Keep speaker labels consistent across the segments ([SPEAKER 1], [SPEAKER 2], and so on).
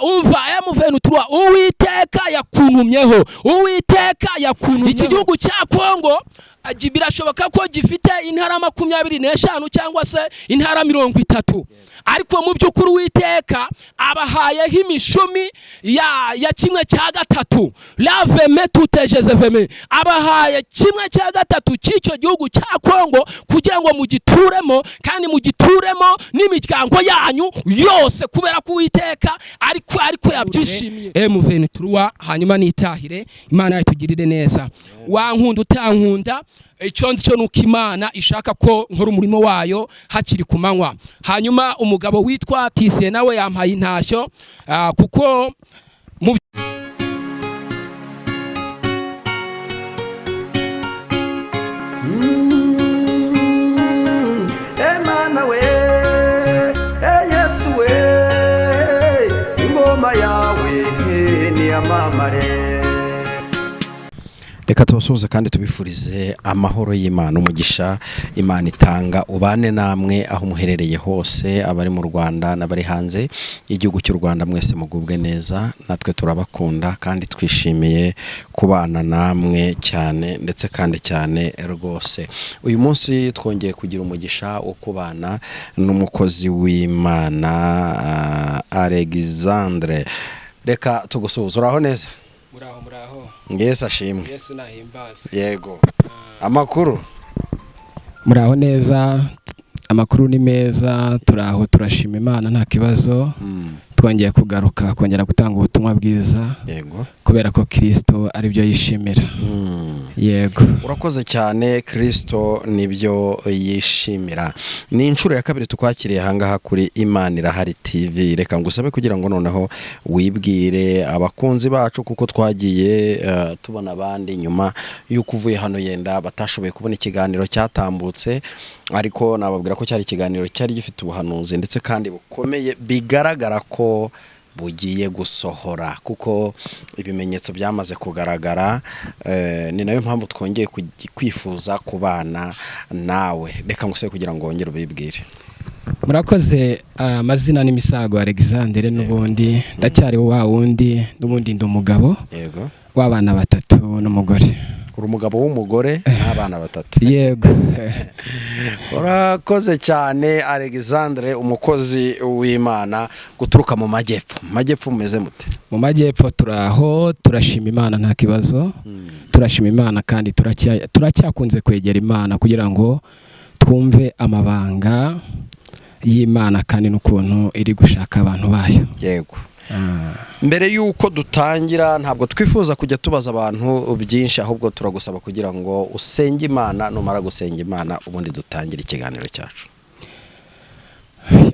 [SPEAKER 1] umva M23 Uwiteka yakuntumyeho, Uwiteka yakuntumyeho. Iki gihugu cya Kongo birashoboka ko gifite intara 25 cyangwa se intara 30, ariko mu by'ukuri Uwiteka abahayeho imishumi ya kimwe cya gatatu. Laveme tutejezeveme, abahaye kimwe cya gatatu cy'icyo gihugu cya Kongo kugira ngo mugituremo, kandi mugituremo n'imiryango yanyu yose, kubera ko Uwiteka ariko yabyishimiye. M23 hanyuma nitahire, Imana yatugirire neza. Wankunda utankunda, icyo nzi cyo nuko Imana ishaka ko nkora umurimo wayo hakiri kumanywa. Hanyuma umugabo witwa Tise nawe yampaye intashyo, kuko mu
[SPEAKER 2] Emana we, Yesu we, ingoma yawe ni amamare.
[SPEAKER 3] Reka tubasuhuze kandi tubifurize amahoro y'Imana, umugisha Imana itanga ubane namwe aho muherereye hose, abari mu Rwanda n'abari hanze igihugu cy'u Rwanda, mwese mugubwe neza. Natwe turabakunda kandi twishimiye kubana namwe cyane, ndetse kandi cyane rwose. Uyu munsi twongeye kugira umugisha wo kubana n'umukozi w'Imana Alexandre. Reka tugusuhuze. Uraho neza?
[SPEAKER 1] Muraho.
[SPEAKER 3] Yesu ashimwe.
[SPEAKER 1] Yesu nahimbaza.
[SPEAKER 3] Yego. Amakuru?
[SPEAKER 1] Muraho neza. Amakuru ni meza, turaho turashima Imana nta kibazo. Twongeye kugaruka kongera gutanga ubutumwa bwiza.
[SPEAKER 3] Yego.
[SPEAKER 1] Kubera ko Kristo ari byo yishimira. Yego.
[SPEAKER 3] Urakoze cyane. Kristo nibyo yishimira. Ni inshuro ya kabiri tukwakiriye hangaha kuri Imana Irahari TV. Reka ngusabe kugira ngo noneho wibwire abakunzi bacu, kuko twagiye tubona abandi nyuma yuko uvuye hano yenda batashoboye kubona ikiganiro cyatambutse, ariko nababwira ko cyari ikiganiro cyari gifite ubuhanuzi ndetse kandi bukomeye, bigaragara ko bugiye gusohora, kuko ibimenyetso byamaze kugaragara. Ni nayo mpamvu twongeye kwifuza kubana nawe. Reka ngusebe kugira ngo wongere ubibwire.
[SPEAKER 1] Murakoze. Amazina ni Misago Alexandre, n'ubundi ndacyari wa wundi, n'ubundi ndi umugabo.
[SPEAKER 3] Yego.
[SPEAKER 1] W'abana 3 n'umugore.
[SPEAKER 3] Uri umugabo w'umugore n'abana 3.
[SPEAKER 1] Yego.
[SPEAKER 3] Urakoze cyane Alexandre, umukozi w'Imana guturuka mu majyepfo. Majyepfo mumeze mute?
[SPEAKER 1] Mu majyepfo turaho turashima Imana nta kibazo. Turashima Imana kandi turacyakunze kwegera Imana kugira ngo twumve amabanga y'Imana kandi n'ukuntu iri gushaka abantu bayo.
[SPEAKER 3] Yego. Mbere yuko dutangira, ntabwo twifuza kujya tubaza abantu byinshi, ahubwo turagusaba kugira ngo usenge Imana. Numara gusenga Imana, ubundi dutangire ikiganiro cyacu.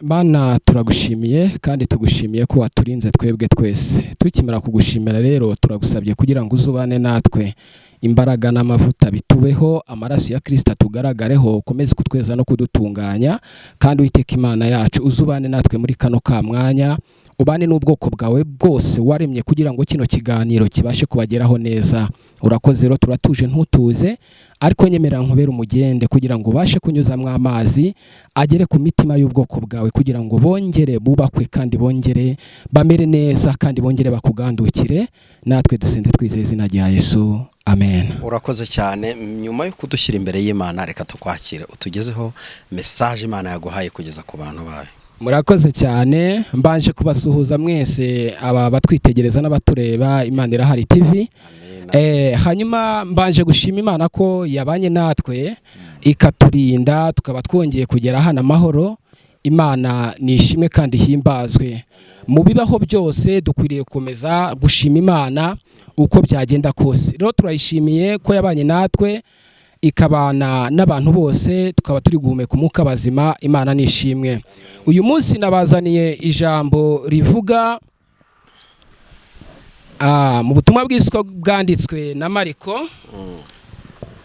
[SPEAKER 1] Mana, turagushimiye kandi tugushimiye ko waturinze twebwe twese. Tukimara kugushimira rero, turagusabye kugira ngo uzubane natwe, imbaraga n'amavuta bitubeho, amaraso ya Kristo atugaragareho, ukomeze kutweza no kudutunganya, kandi Uwiteka Imana yacu uzubane natwe muri kano ka mwanya, ubane n'ubwoko bwawe bwose waremye kugira ngo kino kiganiro kibashe kubageraho neza. Urakoze rero, turatuje ntutuze, ariko nyemera nkubera umugende kugira ngo ubashe kunyuzamwa amazi agere ku mitima y'ubwoko bwawe, kugira ngo bongere bubakwe kandi bongere bamere neza kandi bongere bakugandukire. Natwe dusenze twizeye izina rya Yesu, amen.
[SPEAKER 3] Urakoze cyane. Nyuma yo kudushyira imbere y'Imana, reka tukwakire utugezeho message Imana yaguhaye kugeza ku bantu bawe.
[SPEAKER 1] Murakoze cyane. Mbanje kubasuhuza mwese aba batwitegereza n'abatureba Imana Irahari TV. Hanyuma mbanje gushima Imana ko yabanye natwe ikaturinda, tukaba twongeye kugera hano amahoro. Imana nishimwe kandi himbazwe. Mu bibaho byose dukwiriye gukomeza gushima Imana uko byagenda kose. Rero turayishimiye ko yabanye natwe ikabana n'abantu bose, tukaba turi guhumeka umwuka bazima. Imana nishimwe. Uyu munsi nabazaniye ijambo rivuga mu butumwa bw'isoko bwanditswe na Mariko,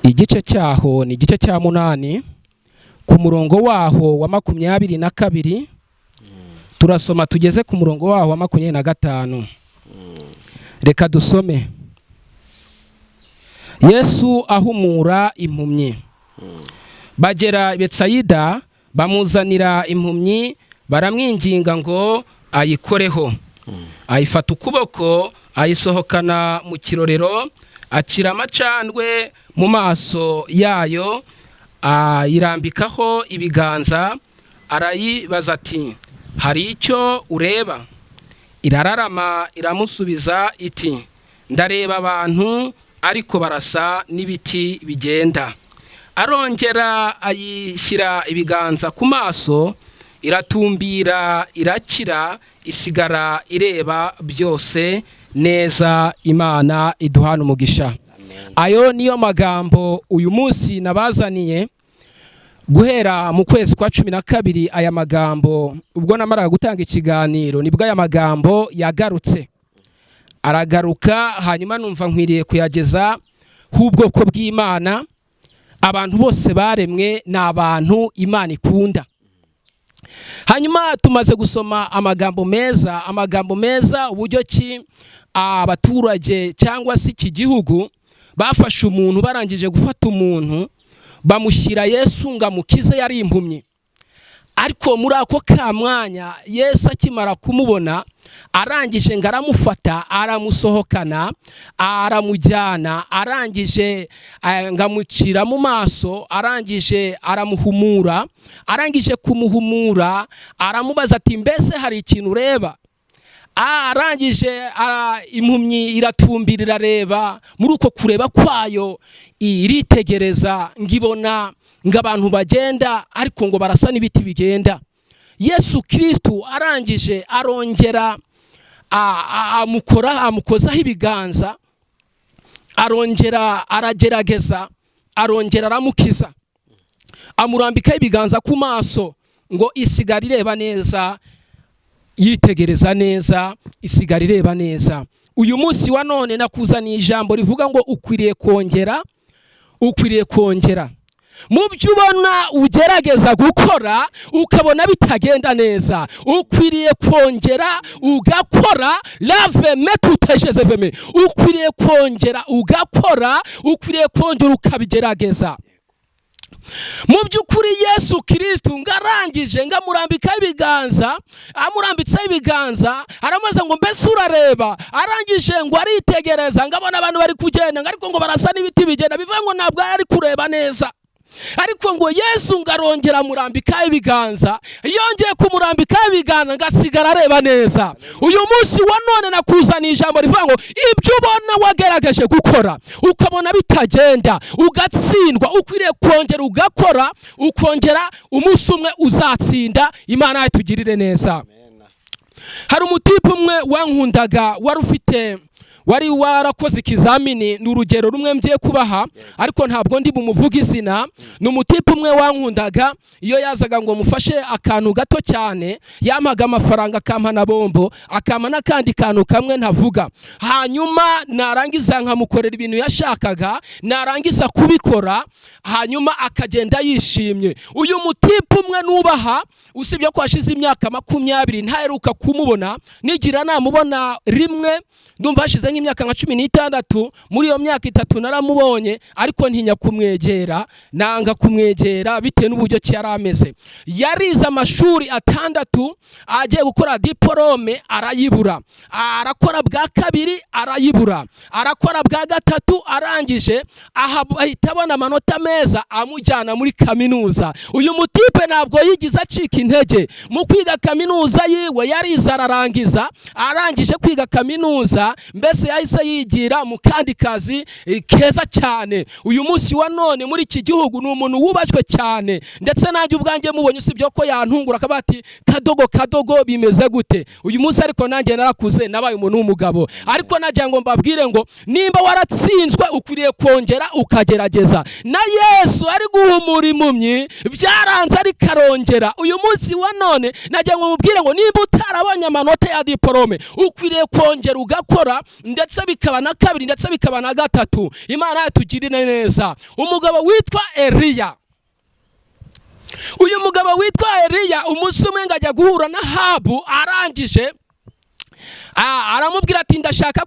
[SPEAKER 1] igice cyaho ni igice cya 8 ku murongo waho wa 22. Turasoma tugeze ku murongo waho wa 25. Reka dusome. Yesu ahumura impumyi. Bagera Betsayida, bamuzanira impumyi, baramwinginga ngo ayikoreho. ayifata ukuboko ayisohokana mu kirorero, acira amacandwe mu maso yayo, ayirambikaho ibiganza, arayibaza ati hari icyo ureba? Irararama iramusubiza iti ndareba abantu ariko barasa n'ibiti bigenda. Arongera ayishyira ibiganza ku maso, iratumbira irakira, isigara ireba byose neza. Imana iduhana umugisha. Ayo niyo magambo uyu munsi nabazaniye guhera mu kwezi kwa 12. Aya magambo ubwo namaraga gutanga ikiganiro nibwo aya magambo yagarutse, aragaruka, hanyuma numva nkwiriye kuyageza h'ubwoko bw'Imana. Abantu bose baremwe ni abantu Imana ikunda. Hanyuma tumaze gusoma amagambo meza uburyo ki abaturage cyangwa se iki gihugu bafashe umuntu, barangije gufata umuntu bamushyira Yesu ngo amukize, yari impumyi. Ariko muri ako kamwanya Yesu akimara kumubona, arangije ngo aramufata, aramusohokana, aramujyana, arangije ngo amucira mu maso, arangije aramuhumura. Arangije kumuhumura aramubaza ati mbese hari ikintu ureba? Arangije impumyi iratumbira irareba, muri uko kureba kwayo iritegereza, ngibona ngo abantu bagenda ariko ngo barasa n'ibiti bigenda. Yesu Kristo arangije arongera amukozaho ibiganza, arongera aragerageza, arongera aramukiza, amurambikaho ibiganza ku maso ngo isigara ireba neza, yitegereza neza, isigara ireba neza. Uyu munsi wa none nakuzaniye ijambo rivuga ngo ukwiriye kongera. Mu byo ubona ugerageza gukora ukabona bitagenda neza, ukwiriye kongera ugakora. Lave me tutejeze veme, ukwiriye kongera ugakora, ukwiriye kongera ukabigerageza. Mu by'ukuri Yesu Kristo ngarangije ngamurambikaho ibiganza, amurambitseho ibiganza, aramaze ngo mbese urareba? Arangije ngo aritegereza, ngabona abantu bari kugenda ariko ngo barasa n'ibiti bigenda, bivuga ngo ntabwo ari kureba neza. Ariko ngo Yesu ngarongera amurambikaho ibiganza, yongeye kumurambikaho ibiganza ngasigara areba neza. Uyu munsi wa none nakuzaniye ijambo rivuga ngo ibyo ubona wagerageje gukora ukabona bitagenda, ugatsindwa, ukwiriye kongera ugakora, ukongera umunsi umwe uzatsinda. Imana yatugirire neza. Hari umutipe umwe wankundaga, wari warakoze ikizamini, ni urugero rumwe mgiye kubaha ariko ntabwo ndi bumuvuga izina. Ni umutipe umwe wankundaga, iyo yazaga ngo mufashe akantu gato cyane yampaga amafaranga, akampa na bombo, akampa n'akandi kantu kamwe ntavuga. Hanyuma narangiza nkamukorera ibintu yashakaga, narangiza kubikora, hanyuma akagenda yishimye. Uyu mutipe umwe nubaha, usibye ko hashize imyaka 20 ntaheruka kumubona, nigira namubona rimwe, ndumva hashize nk'imyaka nka 16. Muri iyo myaka 3 naramubonye ariko ntinya kumwegera, nanga kumwegera bitewe n'uburyo cyari ameze. Yarize amashuri 6, agiye gukora diplome arayibura, arakora bwa 2 arayibura, arakora bwa 3 arangije ahita abona amanota meza amujyana muri kaminuza. Uyu mutipe ntabwo yigize acika intege mu kwiga kaminuza yiwe, yarize ararangiza, arangije kwiga kaminuza mbese yahise yigira mu kandi kazi keza cyane. Uyu munsi wa none muri iki gihugu ni umuntu wubashywe cyane, ndetse nanjye ubwanjye mubonye usibye ko yantungura akabati kadogo bimeze gute. Uyu munsi ariko nanjye narakuze, nabaye umuntu w'umugabo. Ariko najya ngo mbabwire ngo nimba waratsinzwe ukwiriye kongera ukagerageza. Na Yesu ari guhumura impumyi byaranze ari karongera. Uyu munsi wa none najya ngo mubwire ngo nimba utarabonye amanota ya diplome ukwiriye kongera ugakora, ndetse bikaba na 2 ndetse bikaba na 3. Imana yatugirire neza. Umugabo witwa Eliya, uyu mugabo witwa Eliya umunsi umwe ngajya guhura na Ahabu, arangije aramubwira ati ndashaka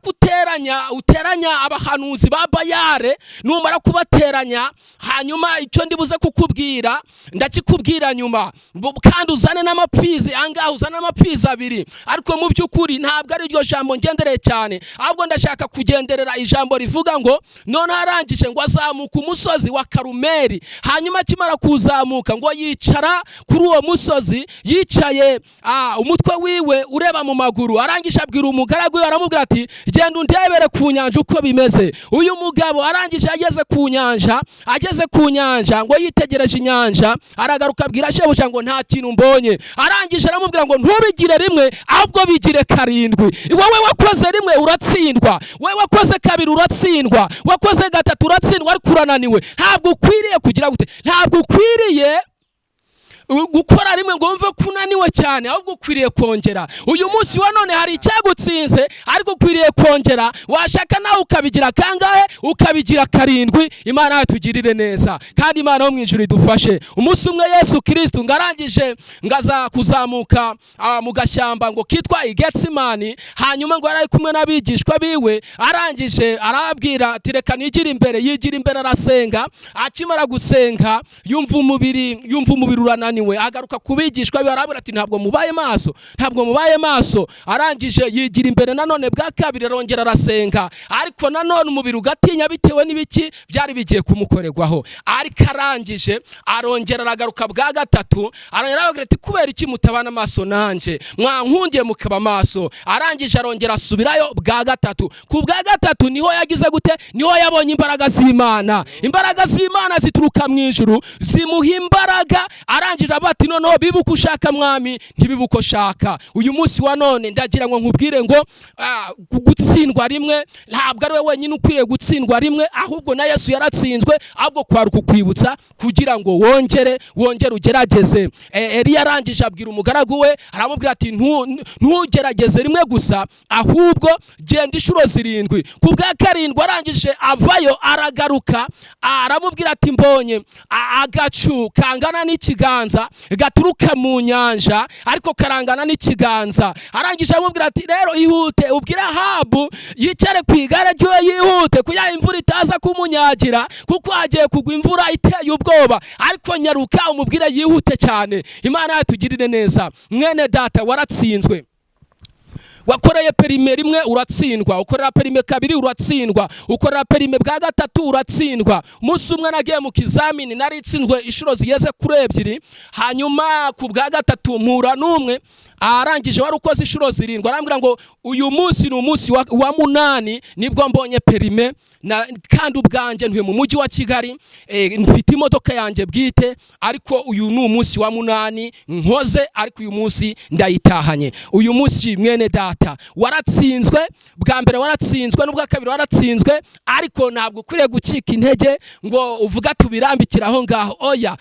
[SPEAKER 1] uteranya abahanuzi ba Bayare, numara kubateranya hanyuma icyo ndibuze kukubwira ndakikubwira nyuma, kandi uzane n'amapfizi angahe, uzane n'amapfizi 2, ariko mu by'ukuri ntabwo ari ryo jambo ngendereye cyane, ahubwo ndashaka kugenderera ijambo rivuga ngo none arangije ngo azamuka umusozi wa Karumeli, hanyuma akimara kuzamuka ngo yicara kuri uwo musozi, yicaye umutwe wiwe ureba mu maguru, arangije abwira umugaragu we, aramubwira ati genda undebere ku nyanja uko bimeze. Uyu mugabo arangije ageze ku nyanja ngo yitegereje inyanja, aragaruka abwira shebuja ngo nta kintu mbonye, arangije aramubwira ngo ntubigire rimwe ahubwo bigire 7. Wowe wakoze rimwe uratsindwa, wowe wakoze 2 uratsindwa, wakoze 3 uratsindwa, ariko urananiwe. Ntabwo ukwiriye kugira gute, ntabwo ukwiriye gukora rimwe ngo wumve kunaniwe cyane, ahubwo ukwiriye kongera. Uyu munsi wa none hari icyagutsinze, ariko ukwiriye kongera. Washaka nawe ukabigira kangahe, ukabigira 7. Imana yatugirire neza, kandi Imana yo mu ijuru idufashe. Umunsi umwe Yesu Kristo ngarangije ngaza kuzamuka mu gashyamba ngo kitwa Igetsimani, hanyuma ngo yari kumwe n'abigishwa biwe, arangije arabwira ati reka nigira imbere. Yigira imbere arasenga, akimara gusenga yumva umubiri urananiwe, agaruka kubigishwa barabura ati ntabwo mubaye maso. Arangije yigira imbere nanone bwa 2, arongera arasenga, ariko nanone umubiri ugatinya bitewe n'ibiki byari bigiye kumukorerwaho. Ariko arangije arongera aragaruka bwa 3, arongera ati kubera iki mutabana maso nanjye, mwankundiye mukaba maso. Arangije arongera asubirayo bwa 3. Ku bwa 3 niho yagize gute, niho yabonye imbaraga z'Imana. Imbaraga z'Imana zituruka mu ijuru zimuha imbaraga. Arangije abati noneho bibuka ushaka mwami ntibibuko shaka. Uyu munsi wa none ndagira ngo nkubwire ngo gutsindwa rimwe ntabwo ari we wenyine ukwiriye gutsindwa rimwe, ahubwo na Yesu yaratsinzwe, ahubwo kwari kukwibutsa kugira ngo wongere ugerageze. Eliya arangije abwira umugaragu we, aramubwira ati ntugerageze rimwe gusa, ahubwo genda inshuro 7. Ku bwa 7 arangije avayo aragaruka, aramubwira ati mbonye agacu kangana n'ikiganza gaturuka mu nyanja, ariko karangana n'ikiganza. Arangije aramubwira ati rero ihute ubwire Ahabu yicare ku igare ryo, yihute kuya imvura itaza kumunyagira, kuko hagiye kugwa imvura iteye ubwoba, ariko nyaruka umubwire yihute cyane. Imana yatugirire neza. Mwene data waratsinzwe, wakoreye perime 1 uratsindwa, ukorera perime 2 uratsindwa, ukorera perime bwa 3 uratsindwa. Umunsi umwe nagiye mu kizamini naritsinzwe inshuro zigeze kuri 2, hanyuma ku bwa 3 mpura n'umwe arangije wari ukoze inshuro 7, arambwira ngo uyu munsi ni umunsi wa 8 nibwo mbonye perime, kandi ubwanjye ntuye mu mujyi wa Kigali, mfite imodoka yanjye bwite, ariko uyu ni umunsi wa 8 nkoze, ariko uyu munsi ndayitahanye. Uyu munsi mwene data waratsinzwe, bwa mbere waratsinzwe n'ubwa 2 waratsinzwe, ariko ntabwo ukwiriye gucika intege ngo uvuga tubirambikira aho ngaho. Oya,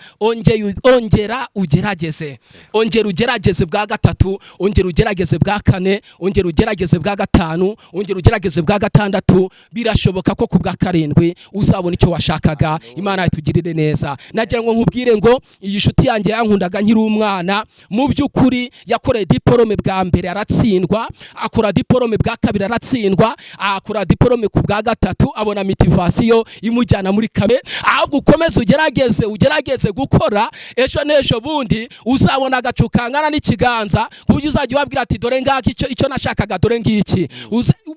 [SPEAKER 1] ongera ugerageze, ongera ugerageze bwa 3, ongera ugerageze bwa 4, ongera ugerageze bwa 5, ongera ugerageze bwa 6. Birashoboka ko ku bwa 7 uzabona icyo washakaga. Imana yatugirire neza. Nagira ngo nkubwire ngo iyi nshuti yanjye yankundaga nkiri umwana, mu by'ukuri yakoreye diplome bwa mbere aratsindwa, akora diplome bwa 2 aratsindwa, akora diplome ku bwa 3 abona motivation imujyana muri kame. Ahubwo ukomeze ugerageze gukora, ejo n'ejo bundi uzabona agacukangana n'ikiganza, kuburyo uzajya wabwira ati dore ngaki icyo nashakaga, dore ngiki.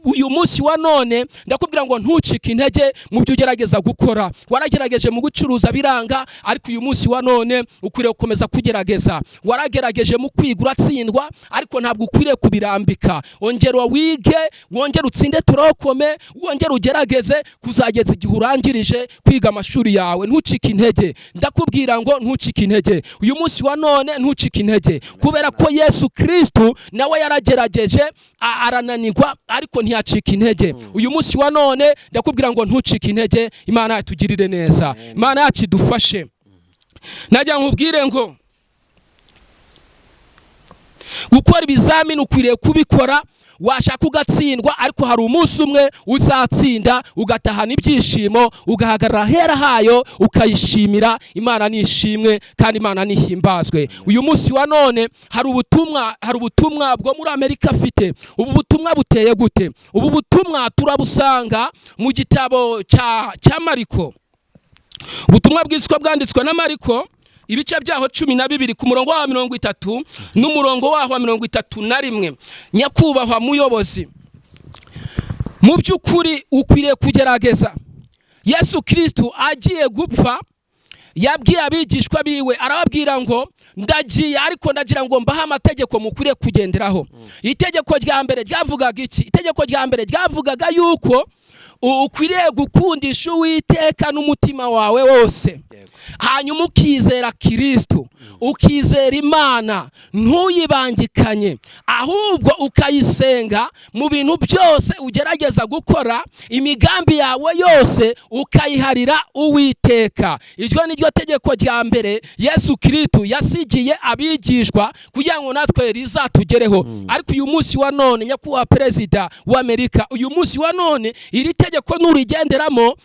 [SPEAKER 1] Uyu munsi wa none ndakubwira ngo ntucike intege mu byo ugerageza gukora. Waragerageje mu gucuruza biranga, ariko uyu munsi wa none ukwiriye gukomeza kugerageza. Waragerageje mu kwiga uratsindwa, ariko ntabwo ukwiriye kubirambika. Ongera wige, wongera utsinde turokome, wongera ugerageze kuzageza igihe urangirije kwiga amashuri yawe. Ntucike intege, ndakubwira ngo ntucike intege. Uyu munsi wa none ntucike intege, kubera ko Yesu Kristo nawe yaragerageje arananirwa, ariko ntiyacika intege. Uyu munsi wa none ndakubwira ngo ntucike intege. Imana yatugirire neza, Imana yacu idufashe. Najya nkubwire ngo gukora ibizamini ukwiriye kubikora washaka ugatsindwa, ariko hari umunsi umwe uzatsinda ugatahana ibyishimo, ugahagarara hera hayo ukayishimira. Imana nishimwe kandi Imana nihimbazwe. Uyu munsi wa none hari ubutumwa bwo muri Amerika afite. Ubu butumwa buteye gute? Ubu butumwa turabusanga mu gitabo cya Mariko. Ubutumwa bwiswe bwanditswe na Mariko, ibice byaho 12 ku murongo wa 30 n'umurongo waho wa 31. Nyakubahwa muyobozi, mu by'ukuri ukwiriye kugerageza. Yesu Kristo agiye gupfa yabwiye abigishwa biwe, arababwira ngo ndagiye, ariko ndagira ngo mbahe amategeko mukwiriye kugenderaho. Itegeko rya mbere ryavugaga iki? Itegeko rya mbere ryavugaga yuko ukwiriye gukundisha Uwiteka n'umutima wawe wose, hanyuma ukizera Kristo, ukizera Imana, ntuyibangikanye, ahubwo ukayisenga mu bintu byose ugerageza gukora, imigambi yawe yose ukayiharira Uwiteka. Iryo ni ryo tegeko rya mbere Yesu Kristo yasigiye abigishwa kugira ngo natwe rizatugereho. Ariko uyu munsi wa none, nyakubahwa perezida wa Amerika, uyu munsi wa none iri tegeko nurigenderamo,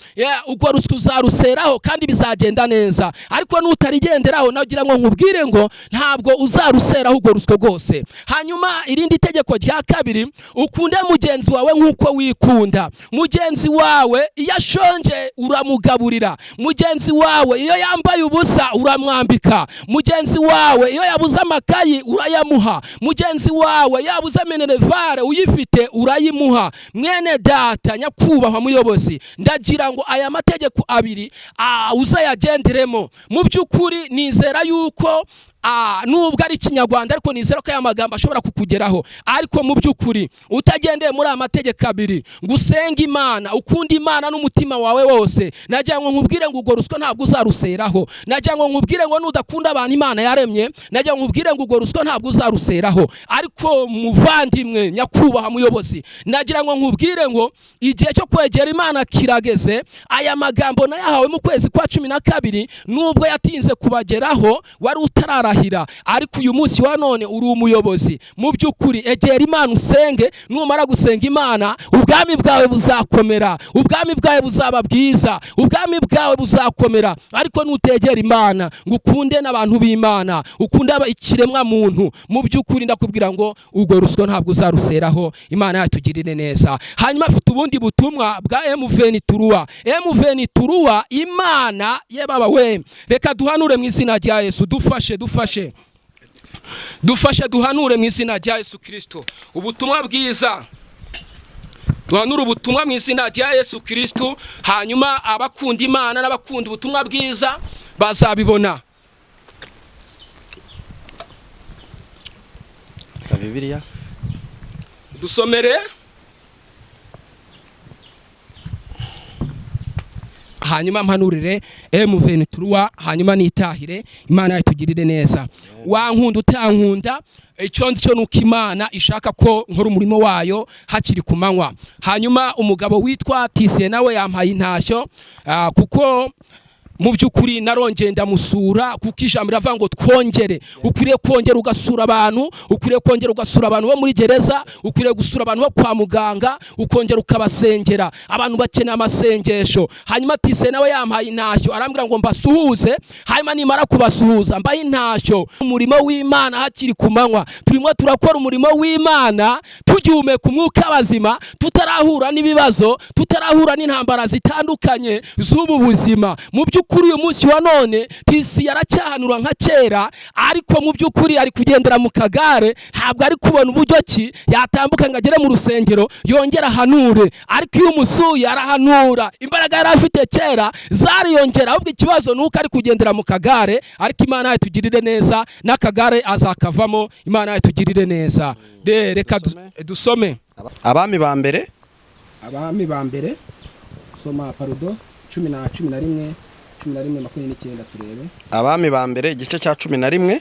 [SPEAKER 1] ubwo ruswa uzaruseraho kandi bizagenda neza. Ariko nutarigenderaho, nagira ngo nkubwire ngo ntabwo uzaruseraho ubwo ruswa rwose. Hanyuma irindi tegeko rya kabiri, ukunde mugenzi wawe nk'uko wikunda. Mugenzi wawe iyo ashonje uramugaburira. Mugenzi wawe iyo yambaye ubusa uramwambika. Mugenzi wawe iyo yabuze amakayi urayamuha. Mugenzi wawe yabuze minerevare uyifite urayimuha. Mwene data nyakubahwa muyobozi, ndagira ngo aya mategeko abiri uzayagenderemo. Mu by'ukuri nizera yuko nubwo ari Kinyarwanda, ariko nizera ko aya magambo ashobora kukugeraho. Ariko mu by'ukuri utagendeye muri aya mategeko abiri, gusenga Imana, ukunda Imana n'umutima wawe wose, nagira ngo nkubwire ngo ubwo ruswa ntabwo uzaruseraho. Nagira ngo nkubwire ngo nudakunda abantu Imana yaremye, nagira ngo nkubwire ngo ubwo ruswa ntabwo uzaruseraho. Ariko muvandimwe nyakubahwa muyobozi, nagira ngo nkubwire ngo igihe cyo kwegera Imana kirageze. Aya magambo nayahawe mu kwezi kwa 12, nubwo yatinze kubageraho wari utarara, ariko uyu munsi wa none uri umuyobozi. Mu by'ukuri egera Imana usenge. Numara gusenga Imana, ubwami bwawe buzakomera, ubwami bwawe buzaba bwiza, ubwami bwawe buzakomera. Ariko nutegera Imana ngo ukunde n'abantu b'Imana, ukunde ikiremwa muntu, mu by'ukuri ndakubwira ngo ubwo ruswa ntabwo uzaruseraho. Imana yatugirire neza. Hanyuma afite ubundi butumwa bwa M23. Imana ye baba we, reka duhanure mu izina rya Yesu. Dufashe duhanure mu izina rya Yesu Kristo ubutumwa bwiza. Duhanure ubutumwa mu izina rya Yesu Kristo, hanyuma abakunda Imana n'abakunda ubutumwa bwiza bazabibona.
[SPEAKER 3] Bibiliya
[SPEAKER 1] dusomere, hanyuma mpanurire M23, hanyuma nitahire. Imana yatugirire neza. Wankunda utankunda, icyo nzi cyo nuko Imana ishaka ko nkora umurimo wayo hakiri ku manywa. Hanyuma umugabo witwa Tise nawe yampaye intashyo, kuko mu by'ukuri narongeye ndamusura, kuko ijambo riravuga ngo twongere. Ukwiriye kongera ugasura abantu, ukwiriye kongera ugasura abantu bo muri gereza, ukwiriye gusura abantu bo kwa muganga, ukongera ukabasengera. Abantu bakeneye amasengesho. Hanyuma Tise nawe yampaye intashyo, arambwira ngo mbasuhuze, hanyuma nimara kubasuhuza mbaye intashyo. Umurimo w'Imana hakiri ku manywa, turimo turakora umurimo w'Imana tugihumeka umwuka bazima, tutarahura n'ibibazo, tutarahura n'intambara zitandukanye z'ubu buzima. Mu by'ukuri uyu munsi wa none Tisi yaracyahanura nka kera, ariko mu by'ukuri ari kugendera mu kagare, ntabwo ari kubona uburyo ki yatambuka ngo agere mu rusengero yongera ahanure. Ariko iyo umusuye arahanura. Imbaraga yari afite kera zariyongera, ahubwo ikibazo nuko ari kugendera mu kagare. Ariko Imana yatugirire neza, n'akagare azakavamo. Imana yatugirire neza. Reka dusome
[SPEAKER 3] Abami ba mbere,
[SPEAKER 1] soma parodo 11 turebe.
[SPEAKER 3] Abami ba mbere igice cya 11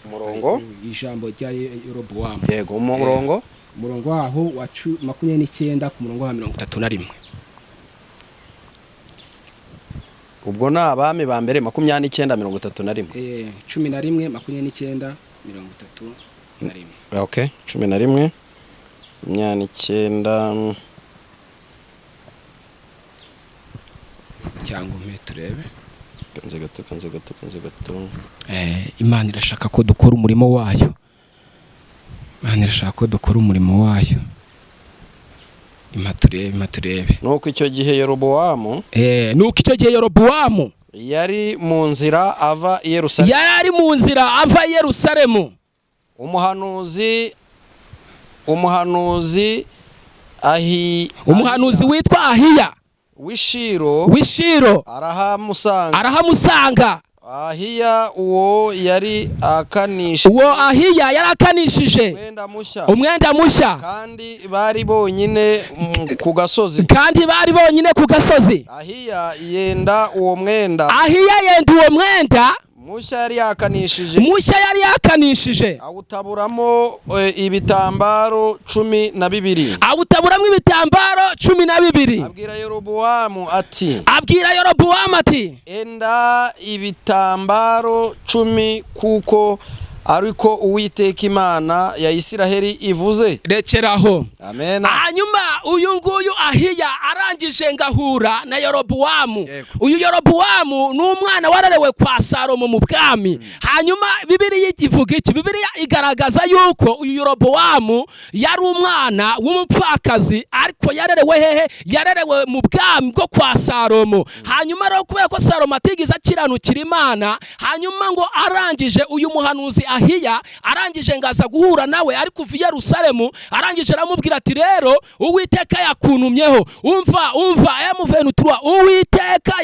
[SPEAKER 3] umurongo,
[SPEAKER 1] ijambo rya Yeroboamu.
[SPEAKER 3] Yego, umurongo
[SPEAKER 1] waho wa 29 ku murongo wa 31.
[SPEAKER 3] ubwo ni abami ba mbere 29:31
[SPEAKER 1] 11 29 31
[SPEAKER 3] okay 11 29
[SPEAKER 1] cyangwa turebe
[SPEAKER 3] kanze gato
[SPEAKER 1] Imana irashaka ko dukora umurimo wayo. Imana irashaka ko dukora umurimo wayo. Turebe
[SPEAKER 3] nuko icyo gihe Yerobowamu yari mu nzira ava i Yerusalemu. umuhanuzi
[SPEAKER 1] witwa Ahiya w'Ishiro arahamusanga.
[SPEAKER 3] Ahiya uwo yari
[SPEAKER 1] akanishije umwenda mushya
[SPEAKER 3] kandi bari bonyine ku gasozi. Ahiya yenda uwo mwenda mushya yari yakanishije awutaburamo ibitambaro 12. Abwira Yerobowamu ati enda ibitambaro 10 kuko ariko Uwiteka Imana ya Isiraheli ivuze.
[SPEAKER 1] Rekeraho.
[SPEAKER 3] Amen.
[SPEAKER 1] Hanyuma uyu nguyu Ahiya arangije ngahura na Yerobowamu. Uyu Yerobowamu ni umwana wararewe kwa Salomo mu bwami. Hanyuma Bibiliya ivuga iki? Bibiliya igaragaza yuko uyu Yerobowamu yari umwana w'umupfakazi ariko yarerewe mu bwami bwo kwa Salomo. Hanyuma rero kubera ko Salomo atigeze akiranukira Imana, hanyuma ngo arangije uyu muhanuzi Ahiya arangije ngaza guhura nawe ari kuva i Yerusalemu, arangije aramubwira ati rero Uwiteka yakuntumyeho. Umva M23 Uwiteka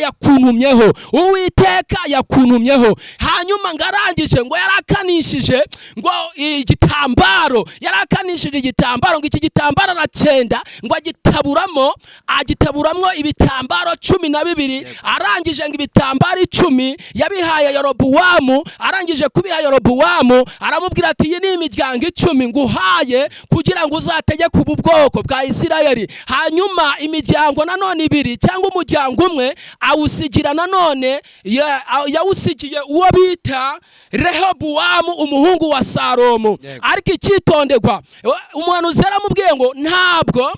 [SPEAKER 1] yakuntumyeho. Hanyuma ngarangije ngo yarakanishije ngo igitambaro ngo iki gitambaro aracenda ngo agitaburamo ibitambaro 12. Arangije ngo ibitambaro 10 yabihaye Yerobowamu. Arangije kubiha Yerobowamu aramubwira ati iyi ni imiryango 10 nguhaye kugira ngo uzategeke ubu bwoko bwa Isirayeli. Hanyuma imiryango nanone 2 cyangwa umuryango umwe awusigira nanone yawusigiye uwo bita Rehobowamu umuhungu wa Salomo. Ariko icitondegwa umuhanuzi aramubwiye ngo ntabwo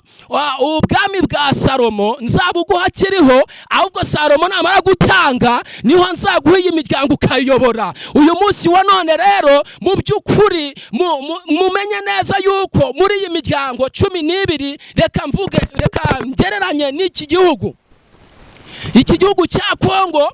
[SPEAKER 1] ubwami bwa Salomo nzabuguha kiriho, ahubwo Salomo namara gutanga niho nzaguha iyi miryango ukayobora. Uyu munsi wa none rero mu by'ukuri mumenye neza yuko muri iyi miryango 12 reka ngereranye n'iki gihugu cya Kongo,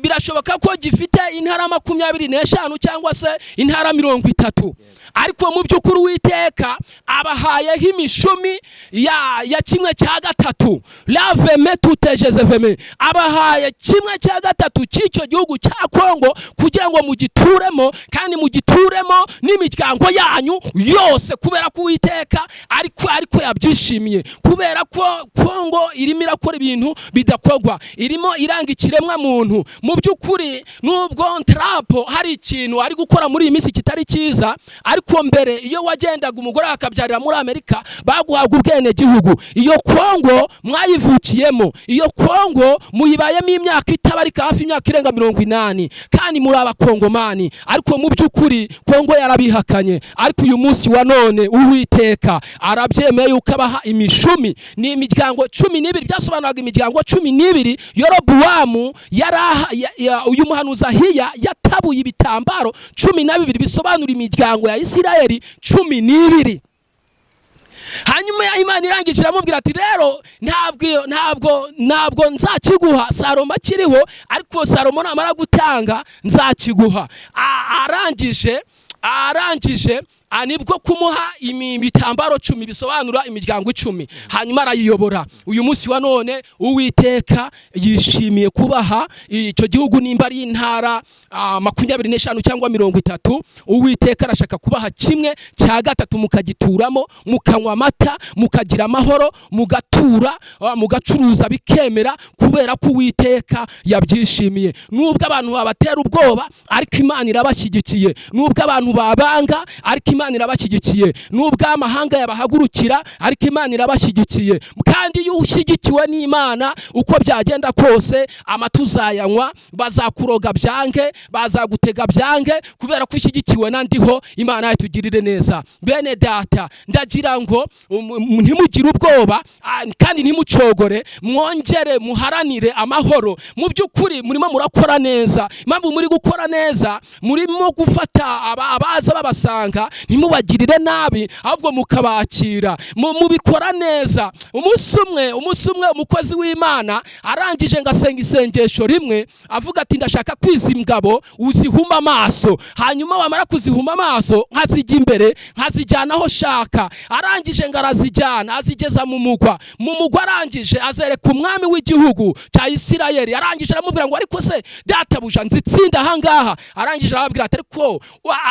[SPEAKER 1] birashoboka ko gifite intara 25 cyangwa se intara 30. Ariko mu by'ukuri Uwiteka abahayeho imishumi ya kimwe cya gatatu. Laveme tutejezeveme abahaye kimwe cya gatatu cy'icyo gihugu cya Kongo kugira ngo mugituremo, kandi mugituremo n'imiryango yanyu yose, kubera ko Uwiteka ariko yabyishimiye, kubera ko Kongo irimo irakora ibintu bidakogwa, irimo iranga ikiremwa muntu. Mu by'ukuri nubwo Trump hari ikintu ari gukora muri iyi minsi kitari cyiza, ariko mbere iyo wagendaga umugore akabyarira muri Amerika baguhaga ubwene gihugu. Iyo Kongo mwayivukiyemo, iyo Kongo muyibayemo imyaka itabarika hafi imyaka irenga 80, kandi muri abakongomani. Ariko mu by'ukuri Kongo yarabihakanye. Ariko uyu munsi wa none Uwiteka arabyemeye yuko abaha imishumi. Ni imiryango 12 byasobanuraga imiryango 12. Yerobowamu uyu muhanuzi Ahiya yatabuye ibitambaro 12 bisobanura imiryango ya Isirayeli 12. Hanyuma Imana irangije iramubwira ati rero ntabwo nzakiguha Salomo akiriho, ariko Salomo namara gutanga nzakiguha. Arangije nibwo kumuha ibitambaro 10 bisobanura imiryango 10. Hanyuma arayiyobora. Uyu munsi wa none Uwiteka yishimiye kubaha icyo gihugu nimba ari intara 25 cyangwa 30. Uwiteka arashaka kubaha kimwe cya gatatu mukagituramo, mukanywa amata, mukagira amahoro, mugatura, mugacuruza bikemera, kubera ko Uwiteka yabyishimiye. Nubwo abantu babatera ubwoba ariko Imana irabashyigikiye. Nubwo abantu babanga ariko Imana irabashyigikiye. Nubwo amahanga yabahagurukira ariko Imana irabashyigikiye. Kandi iyo ushyigikiwe n'Imana uko byagenda kose amatuzayanywa, bazakuroga byange, bazagutega byange, kubera ko ushyigikiwe nandiho. Imana yatugirire neza. Bene data, ndagira ngo ntimugire ubwoba kandi ntimucogore, mwongere muharanire amahoro. Mu by'ukuri murimo murakora neza. Impamvu muri gukora neza, murimo gufata abaza babasanga ntimubagirire nabi, ahubwo mukabakira, mubikora neza. Umunsi umwe umukozi w'Imana arangije ngasenga isengesho rimwe, avuga ati ndashaka kwiza ingabo uzihuma amaso, hanyuma wamara kuzihuma amaso nkazijya imbere nkazijyana aho shaka. Arangije ngarazijyana azigeza mu mugwa arangije azereka umwami w'igihugu cya Isirayeli. Arangije aramubwira ngo ariko se databuja nzitsinda ahangaha? Arangije arababwira ati ariko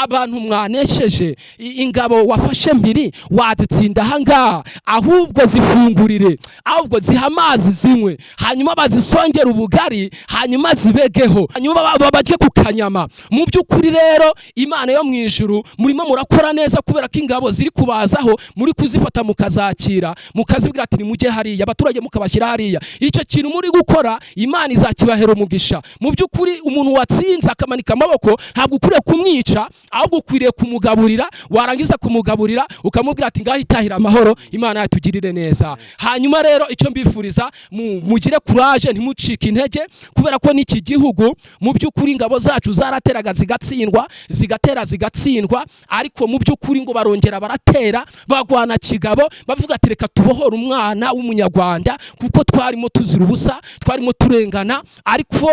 [SPEAKER 1] abantu mwanesheje, ingabo wafashe mbiri wazitsinda ahangaha, ahubwo zifungurire, ahubwo ziha amazi zinywe, hanyuma bazisongera ubugari, hanyuma zibegeho, hanyuma babajye ku kanyama. Mu by'ukuri rero Imana yo mu ijuru murimo murakora neza, kubera ko ingabo ziri kubazaho muri kuzifata mukazakira, mukazibwira ati nimujye hariya, abaturage mukabashyira hariya. Icyo kintu muri gukora Imana izakibahera umugisha. Mu by'ukuri umuntu watsinze akamanika amaboko ntabwo ukwiriye kumwica, ahubwo ukwiriye kumugaburira. Warangiza kumugaburira ukamubwira ati ngaho itahira amahoro, Imana yatugirire neza. Hanyuma rero icyo mbifuriza, mugire courage, ntimucike intege, kubera ko n'iki gihugu mu by'ukuri ingabo zacu zarateraga zigatsindwa, zigatera zigatsindwa, ariko mu by'ukuri ngo barongera baratera bagwana kigabo, bavuga ati reka tubohora umwana w'umunyarwanda, kuko twarimo tuzira ubusa, twarimo turengana. Ariko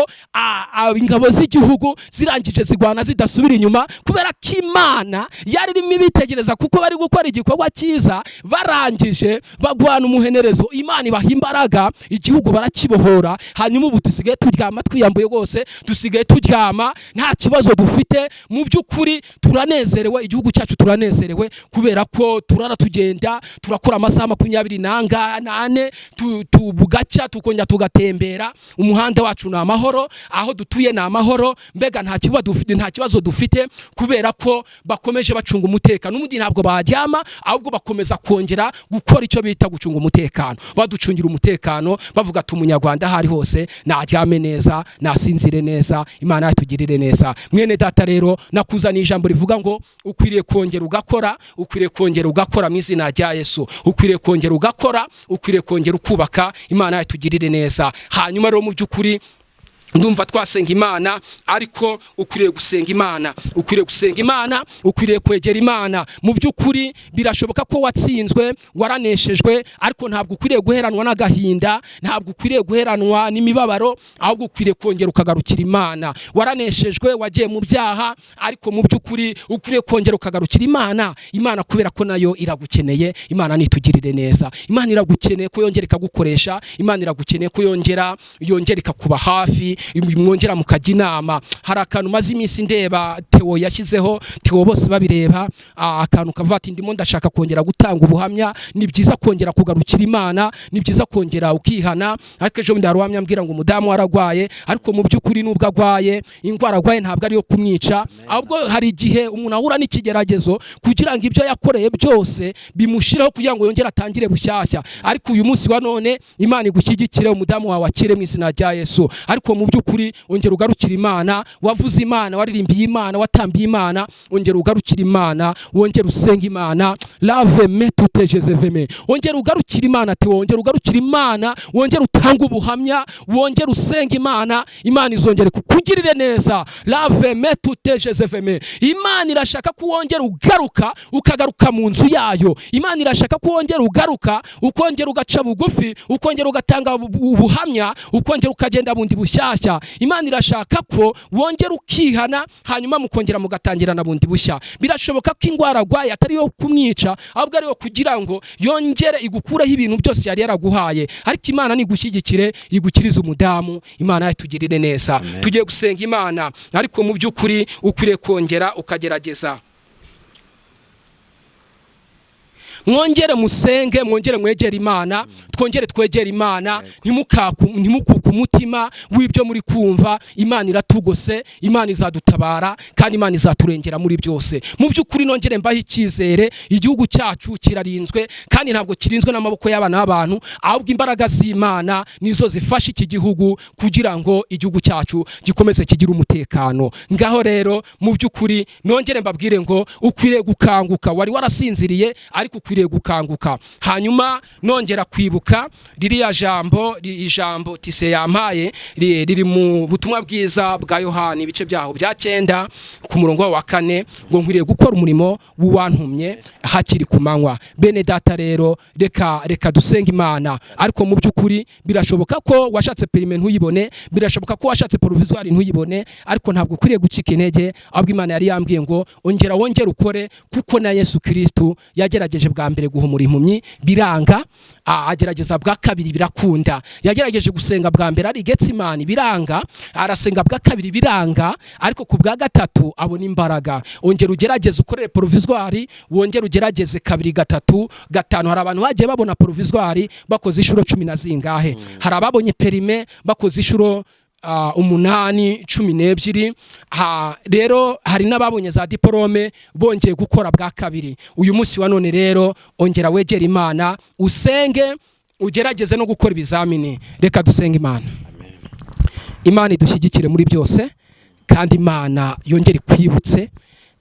[SPEAKER 1] ingabo z'igihugu zirangije zigwana zidasubira inyuma, kubera ko Imana yari irimo ibitegereza, kuko bari gukora igikorwa cyiza. Barangije bagwana umuhenerezo, Imana ibaha imbaraga, igihugu barakibohora. Hanyuma ubu dusigaye turyama twiyambuye rwose, dusigaye turyama nta kibazo dufite. Mu by'ukuri turanezerewe, igihugu cyacu turanezerewe, kubera ko turara tugenda turakora amasaha 24 bugacya tukongera tugatembera. Umuhanda wacu ni amahoro, aho dutuye ni amahoro, mbega nta kibazo dufite, kubera ko bakomeje bacunga umutekano. N'ubundi ntabwo baryama, ahubwo bakomeza kongera gukora icyo bita gucunga umutekano, baducungira umutekano, bavuga ati umunyarwanda ahari hose naryame neza, nasinzire neza, Imana yatugirire neza. Mwene data rero nakuzaniye ijambo rivuga ngo ukwiriye kongera ugakora, ukwiriye kongera ugakora mu izina rya Yesu, ukwiriye kongera ugakora, ukwiriye kongera ukubaka, Imana yatugirire neza. Hanyuma rero mu by'ukuri ndumva twasenga Imana, ariko ukwiriye gusenga Imana, ukwiriye gusenga Imana, ukwiriye kwegera Imana. Mu by'ukuri birashoboka ko watsinzwe, waraneshejwe, ariko ntabwo ukwiriye guheranwa n'agahinda, ntabwo ukwiriye guheranwa n'imibabaro, ahubwo ukwiriye kongera ukagarukira Imana. Waraneshejwe, wagiye mu byaha, ariko mu by'ukuri ukwiriye kongera ukagarukira Imana. Imana kubera ko nayo iragukeneye. Imana nitugirire neza. Imana iragukeneye ko yongera ikagukoresha, Imana iragukeneye ko yongera ikakuba hafi, mwongera mukajya inama. Hari akantu maze iminsi ndeba Theo yashyizeho, Theo bose babireba, akantu kavuga ati ndimo ndashaka kongera gutanga ubuhamya. Ni byiza kongera kugarukira Imana, ni byiza kongera ukihana. Ariko ejo bundi hari uwamya ambwira ngo umudamu waragwaye, ariko mu by'ukuri nubwo agwaye, indwara agwaye ntabwo ari yo kumwica, ahubwo hari igihe umuntu ahura n'ikigeragezo kugira ngo ibyo yakoreye byose bimushiraho, kugira ngo yongere atangire bushyashya. Ariko uyu munsi wa none Imana igushyigikire, umudamu wawe akire mu izina rya Yesu. Ariko mu by'ukuri ongera ugarukira Imana. Wavuze Imana, waririmbiye Imana, watambiye Imana, ongera ugarukira Imana, wongera usenga Imana. Lave me tutejezeveme, ongera ugarukira Imana. Te wongera ugarukira Imana, wongera utanga ubuhamya, wongera usenga Imana. Imana izongere kukugirire neza. Lave me tutejezeveme. Imana irashaka ko wongera ugaruka, ukagaruka mu nzu yayo. Imana irashaka ko wongera ugaruka, ukongera ugaca bugufi, ukongera ugatanga ubuhamya, ukongera ukagenda bundi bushyashya. Imana irashaka ko wongera ukihana, hanyuma mukongera mugatangira na bundi bushya. Birashoboka ko ingwara agwaye atari yo kumwica, ahubwo ari yo kugira ngo yongere igukureho ibintu byose yari yaraguhaye. Ariko Imana nigushyigikire, igukiriza umudamu. Imana yatugirire neza. Tugiye gusenga Imana, ariko mu by'ukuri ukwiriye kongera ukagerageza. mwongere musenge, mwongere mwegere Imana, twongere twegere Imana, ntimukuke umutima w'ibyo muri kumva. Imana iratugose, Imana izadutabara kandi Imana izaturengera muri byose. Mu by'ukuri nongere mbaho icyizere, igihugu cyacu kirarinzwe kandi ntabwo kirinzwe n'amaboko y'abana b'abantu, ahubwo imbaraga z'Imana nizo zifasha iki gihugu kugira ngo igihugu cyacu gikomeze kigira umutekano. Ngaho rero mu by'ukuri nongere mbabwire ngo ukwiriye gukanguka, wari warasinziriye ariko ukwiriye gukanguka. Hanyuma nongera kwibuka ririya ijambo Tise yampaye riri mu butumwa bwiza bwa Yohani ibice byaho bya 9 ku murongo wa 4 ngo nkwiriye gukora umurimo w'uwantumye hakiri kumanywa. Bene data rero reka dusenga Imana, ariko mu by'ukuri birashoboka ko washatse perime ntuyibone, birashoboka ko washatse provisoire ntuyibone, ariko ntabwo ukwiriye gucika intege. Ahubwo Imana yari yambwiye ngo wongere ukore, kuko na Yesu Kristo yagerageje bwa mbere guhumura impumyi biranga, agerageza bwa kabiri birakunda. Yagerageje gusenga bwa mbere ari Getsimani biranga, arasenga bwa kabiri biranga, ariko ku bwa gatatu abona imbaraga. Ongera ugerageze ukorere provisoire, wongere ugerageze 2 3 5. Hari abantu bagiye babona provisoire bakoze inshuro 10 na zingahe, hari ababonye perime bakoze inshuro 8 12. Rero hari n'ababonye za diplome bongeye gukora bwa kabiri. Uyu munsi wa none rero ongera wegera Imana, usenge, ugerageze no gukora ibizamini. Reka dusenge Imana. Imana idushyigikire muri byose, kandi Imana yongere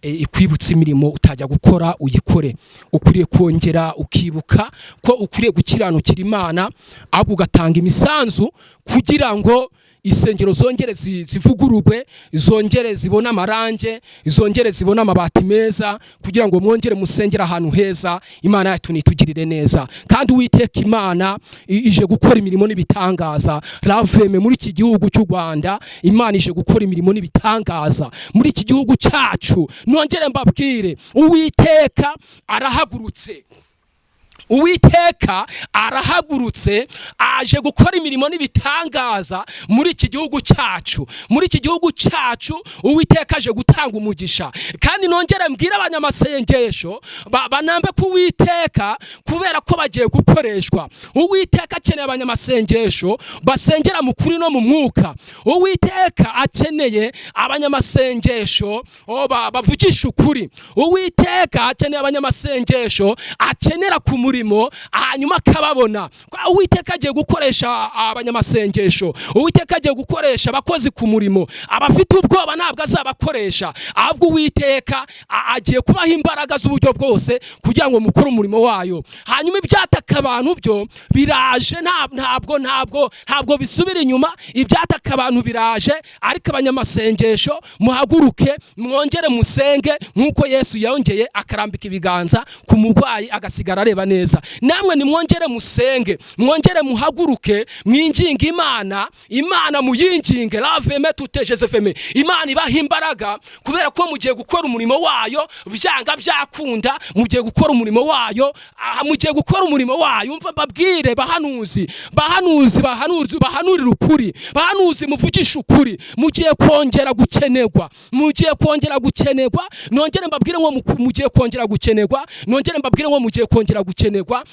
[SPEAKER 1] ikwibutse imirimo utajya gukora uyikore. Ukwiriye kongera ukibuka ko ukwiriye gukiranukira Imana, ahubwo ugatanga imisanzu kugira ngo isengero zongere zivugururwe, zongere zibona amarange, zongere zibona amabati meza, kugira ngo mwongere musengera ahantu heza. Imana yacu nitugirire neza, kandi Uwiteka Imana ije gukora imirimo n'ibitangaza. Raveme muri iki gihugu cy'u Rwanda, Imana ije gukora imirimo n'ibitangaza muri iki gihugu cyacu. Nongere mbabwire, Uwiteka arahagurutse. Uwiteka arahagurutse, aje gukora imirimo n'ibitangaza muri iki gihugu cyacu. Muri iki gihugu cyacu Uwiteka aje gutanga umugisha, kandi nongere mbwira abanyamasengesho banambe ku Uwiteka, kubera ko bagiye gukoreshwa. Uwiteka akeneye abanyamasengesho basengera mu kuri no mu mwuka. Uwiteka akeneye abanyamasengesho bavugisha ukuri. Uwiteka akeneye abanyamasengesho akenera kumuri hanyuma akababona. Uwiteka agiye gukoresha abanyamasengesho, Uwiteka agiye gukoresha abakozi ku murimo. Abafite ubwoba ntabwo azabakoresha, ahubwo Uwiteka agiye kubaha imbaraga z'uburyo bwose kugira ngo mukore umurimo wayo. Hanyuma ibyataka abantu byo biraje, ntabwo bisubira inyuma. Ibyataka abantu biraje, ariko abanyamasengesho muhaguruke, mwongere musenge nk'uko Yesu yongeye akarambika ibiganza ku murwayi agasigara areba neza. Namwe nimwongere musenge, mwongere muhaguruke, mwinginge Imana muyinginge. Raveme tutejezefeme, Imana ibaha imbaraga, kubera ko mugiye gukora umurimo wayo byanga byakunda. Mugiye gukora umurimo wayo, mugiye gukora umurimo wayo. Umva babwire bahanurira ukuri, bahanuzi muvugisha ukuri. Mugiye kongera gukenerwa, nongere mbabwire ngo mugiye kongera gukenerwa, nongere mbabwire ngo mugiye kongera gukenerwa.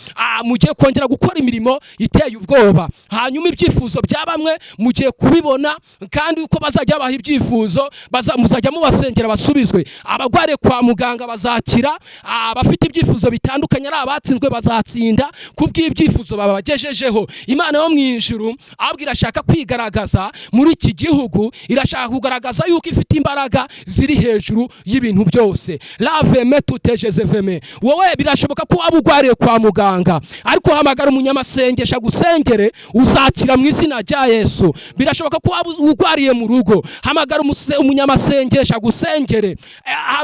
[SPEAKER 1] Mugiye kongera gukora imirimo iteye ubwoba. Hanyuma ibyifuzo bya bamwe mugiye kubibona, kandi uko bazajya baha ibyifuzo muzajya mubasengera basubizwe. Abagware kwa muganga bazakira, abafite ibyifuzo bitandukanye ari abatsinzwe bazatsinda kubw'ibyifuzo babagejejeho. Imana yo mu ijuru ahubwo irashaka kwigaragaza muri iki gihugu, irashaka kugaragaza yuko ifite imbaraga ziri hejuru y'ibintu byose. Raveme tutejezeveme, wowe birashoboka ko wabugwariye kwa muganga, ariko hamagara umunyamasengesho agusengere, uzakira mu izina rya Yesu. Birashoboka ko wabugwariye mu rugo, hamagara umunyamasengesho agusengere.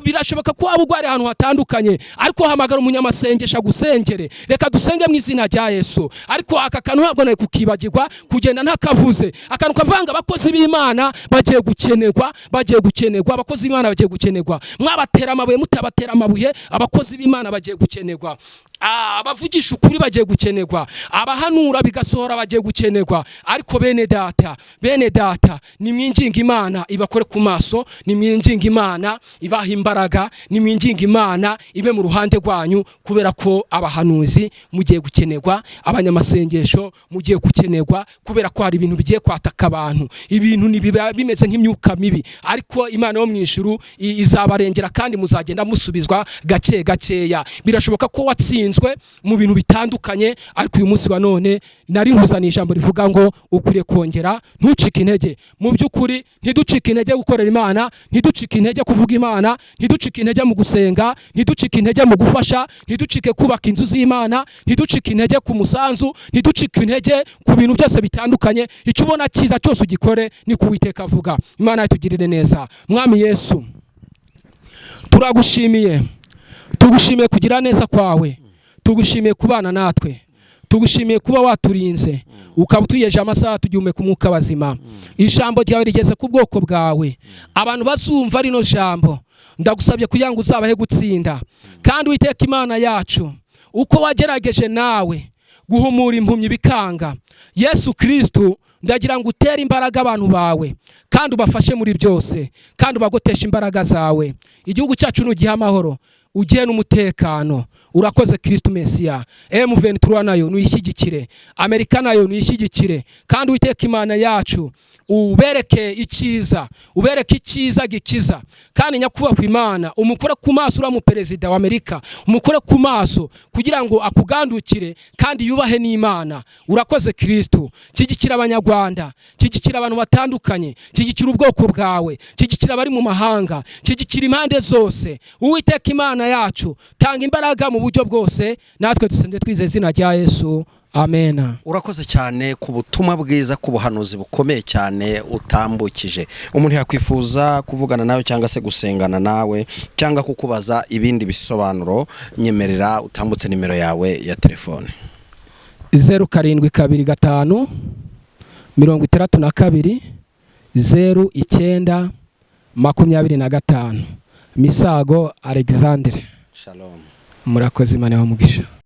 [SPEAKER 1] Birashoboka ko wabugwariye ahantu hatandukanye, ariko hamagara umunyamasengesho agusengere. Reka dusenge mu izina rya Yesu. Ariko aka kantu ntabwo naye kukibagirwa kugenda ntakavuze. Akantu kavanga abakozi b'Imana bagiye gukenerwa, abakozi b'Imana bagiye gukenerwa. Mwabatera amabuye mutabatera amabuye, abakozi b'Imana bagiye gukenerwa. abavugisha ukuri bagiye gukenerwa, abahanura bigasohora bagiye gukenerwa. Ariko bene data nimwinginga Imana ibakore ku maso, nimwinginga Imana ibaha imbaraga, nimwinginga Imana ibe mu ruhande rwanyu, kubera ko abahanuzi mugiye gukenerwa, abanyamasengesho mugiye gukenerwa, kubera ko hari ibintu bigiye kwataka abantu. Ibintu nibiba bimeze nk'imyuka mibi, ariko Imana yo mw'ijuru izabarengera kandi muzagenda musubizwa gake gakeya. Birashoboka ko watsinzwe mu bintu bitandukanye, ariko uyu munsi wa none nari nkuzaniye ijambo rivuga ngo ukwiriye kongera, ntucike intege. Mu by'ukuri ntiducike intege gukorera Imana, ntiducike intege kuvuga Imana, ntiducike intege mu gusenga, ntiducike intege mu gufasha, ntiducike kubaka inzu z'Imana, ntiducike intege ku musanzu, ntiducike intege ku bintu byose bitandukanye. Icyo ubona cyiza cyose ugikore ni ku Uwiteka avuga. Imana yatugirire neza. Mwami Yesu, turagushimiye, tugushimiye kugira neza kwawe, tugushimiye kubana natwe, tugushimiye kuba waturinze ukaba utuyeje amasaha tugihumeka umwuka bazima. Ijambo ryawe rigeze ku bwoko bwawe, abantu bazumva rino jambo ndagusabye kugira ngo uzabahe gutsinda. Kandi Uwiteka Imana yacu, uko wagerageje nawe guhumura impumyi bikanga, Yesu Kristo ndagira ngo utere imbaraga abantu bawe, kandi ubafashe muri byose, kandi ubagotesha imbaraga zawe. Igihugu cyacu nugiha amahoro, ugiye n'umutekano. Urakoze Kristo Mesiya. M23 nayo nuyishyigikire, Amerika nayo nuyishyigikire, kandi Uwiteka Imana yacu ubereke icyiza gikiza. Kandi nyakubahwa Imana umukore ku maso ura mu perezida wa Amerika, umukore ku maso kugira ngo akugandukire kandi yubahe n'Imana. Urakoze Kristo. Kigikira abanyarwanda, kigikira abantu batandukanye, kigikira ubwoko bwawe, kigikira abari mu mahanga, kigikira impande zose. Uwiteka Imana yacu tanga imbaraga mu buryo bwose, natwe dusende twizeye izina rya Yesu. Amen.
[SPEAKER 3] Urakoze cyane ku butumwa bwiza, ku buhanuzi bukomeye cyane utambukije. Umuntu yakwifuza kuvugana nawe cyangwa se gusengana nawe cyangwa kukubaza ibindi bisobanuro, nyemerera utambutse nimero yawe ya telefone.
[SPEAKER 1] 0725 62 09 25. Misago Alexandre.
[SPEAKER 3] Shalom.
[SPEAKER 1] Murakoze Imana y'umugisha.